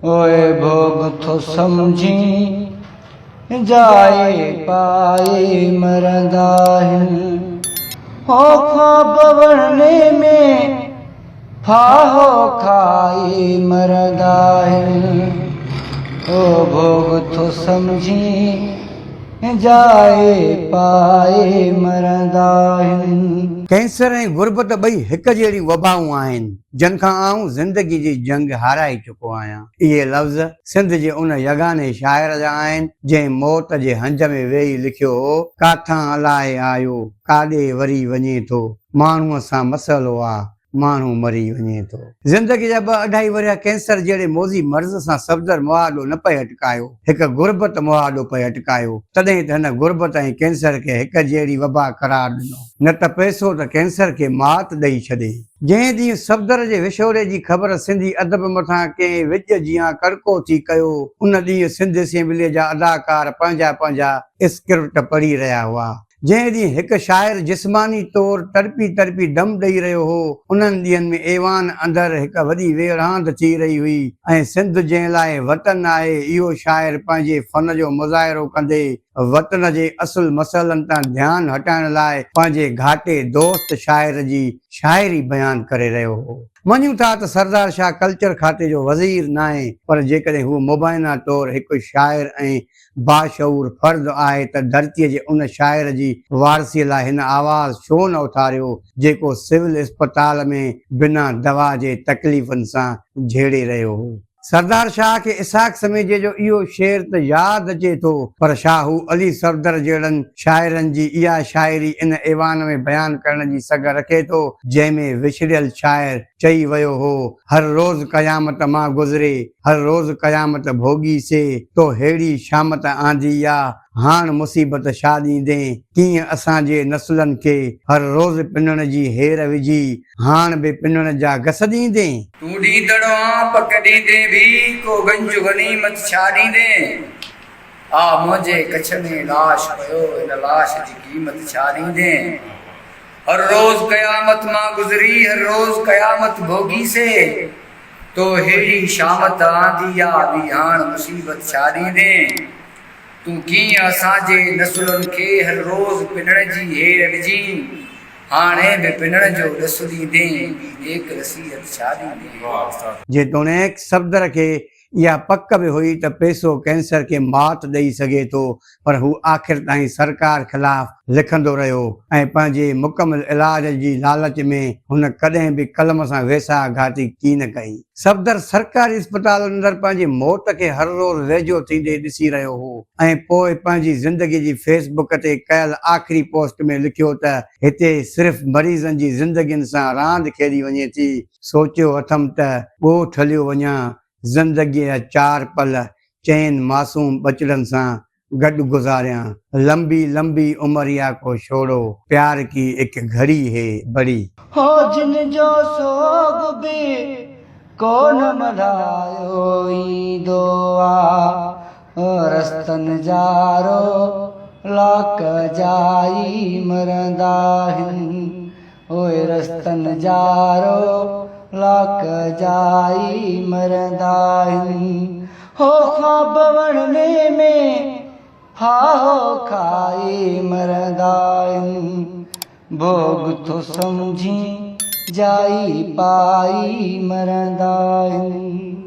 ओए भोग तो समझी जाए पाए मरदा हो ख्वाब वरने में फाहो खाए मरदा ओ भोग तो समझी जाए पाए मरदा। कैंसर ऐं गुरबत ॿई हिक जहिड़ियूं वबाऊं आहिनि जिन खां आऊं ज़िंदगी जी जंग हाराए चुको आहियां। इहे लफ़्ज़ सिंध जे उन यगाने शाइर जा आहिनि जंहिं मौत जे हंज में वेही लिखियो हो, काथां अलाए आयो काॾे वरी वञे थो, माण्हूअ सां मसइलो आ माण्हू मरी वञे थो। ज़िंदगी जा 2-2.5 वरिया कैंसर जहिड़े मोज़ी मर्ज़ सां सफ़दर मुआदो न पए अटकायो, हिक गुरबत मुआदो पए अटकायो। तॾहिं त हिन गुरबत ऐं कैंसर खे हिक जहिड़ी वबा करार ॾिनो, न त पैसो त कैंसर खे मात ॾेई छॾे। जंहिं ॾींहुं सफ़दर जे विछोड़े जी ख़बर सिंधी अदब मथां कंहिं विज जियां कड़को थी कयो, उन ॾींहुं सिंध असेंबलीअ जा अदाकार पंहिंजा स्क्रिप्ट पढ़ी रहिया हुआ। जंहिं ॾींहुं हिकु शाइर जिस्मानी तौरु तड़पी दम ॾेई रहियो हो, उन्हनि ॾींहंनि में ऐवान अंदरि हिकु वॾी वेरांद थी रही हुई ऐं सिंध जंहिं लाइ वतन आहे, इहो शाइर पंहिंजे फन जो मुज़ाहिरो कंदे वतन जे असुल मसइलनि तां ध्यानु हटाइण लाइ पंहिंजे घाटे दोस्त शाइर जी शाइरी बयानु करे रहियो हो। मञूं था त सरदार शाह कल्चर खाते जो वज़ीर न आहे, पर जेकॾहिं हू मुबाइना तौरु हिकु शाइर ऐं बाशऊर फर्द आहे त धरतीअ जे उन शाइर जी वारसीअ लाइ हिन आवाज़ छो न उथारियो जेको सिविल अस्पताल में बिना दवा जे तकलीफ़ुनि सां झेड़े रहियो हो। सरदार शाह खे इसाक समेजे जो इहो शेर त यादि अचे थो, पर शाहू अली सफ़दर जहिड़नि शाइरनि जी इहा शाइरी इन ऐवान में बयानु करण जी सघ रखे थो, जंहिंमें विछड़ियल शाइर चई वियो हो, हर रोज़ क़यामत मां गुज़रे, हर रोज़ क़यामत भोगी से, तो हेड़ी शामत आंदी या हाण मुसीबत छा ॾींदे, कीअं असांजे नसुलनि खे हर रोज़ पिनण जी हेर विझी हाण बि पिनण जा गस ॾींदे। तूं ॾींदड़ो आं पक ॾींदे बि को गंज गनीमत छा ॾींदे, आ मुंहिंजे कच्छ में लाश पियो इन लाश जी क़ीमत छा ॾींदे, हर रोज़ क़यामत मां गुज़री हर रोज़ क़यामत भोगी से, तो हेड़ी शामत आंदी या बि हाण मुसीबत छा ॾींदे, तूं कीअं असांजे नसुलनि खे हर रोज़ पिनण जी हेर विझी हाणे बि पिनण जो ॾस ॾींदे, एक नसीहत छा ॾींदे। जेतोणीकि सफ़दर खे इहा पक बि हुई त पैसो कैंसर खे मात ॾेई सघे थो, पर हू आख़िर ताईं सरकार ख़िलाफ़ लिखंदो रहियो ऐं पंहिंजे मुकमल इलाज जी लालच में हुन कॾहिं बि कलम सां वेसा घाटी की न कई। सफ़दर सरकारी अस्पताल अंदरि पंहिंजी मौत खे हर रोज़ वेझो थींदे ॾिसी रहियो हो ऐं पोइ पंहिंजी ज़िंदगी जी फेसबुक ते कयल आख़िरी पोस्ट में लिखियो त हिते सिर्फ़ मरीज़नि जी ज़िंदगियुनि सां रांदि खेॾी वञे थी, सोचियो अथमि त ॻोठ हलियो वञा, ज़िंदगीअ जा 4 पल चइनि मासूम बचड़नि सां गॾु गुज़ारियां, लंबी लंबी उमरिया को छोड़ो, प्यार की एक घड़ी है बड़ी। हो जिन जो सोग भी कोन मल्हायो ईंदो आ, रस्तनि जारो लाक जाई मरंदा आहिनि, ओए रस्तनि जारो लाक जाई मरंदा आहिनि, हो ख्वाब वणने में फाहो खाए मरंदा आहिनि, भोग तो समझी जाई पाई मरंदा आहिनि।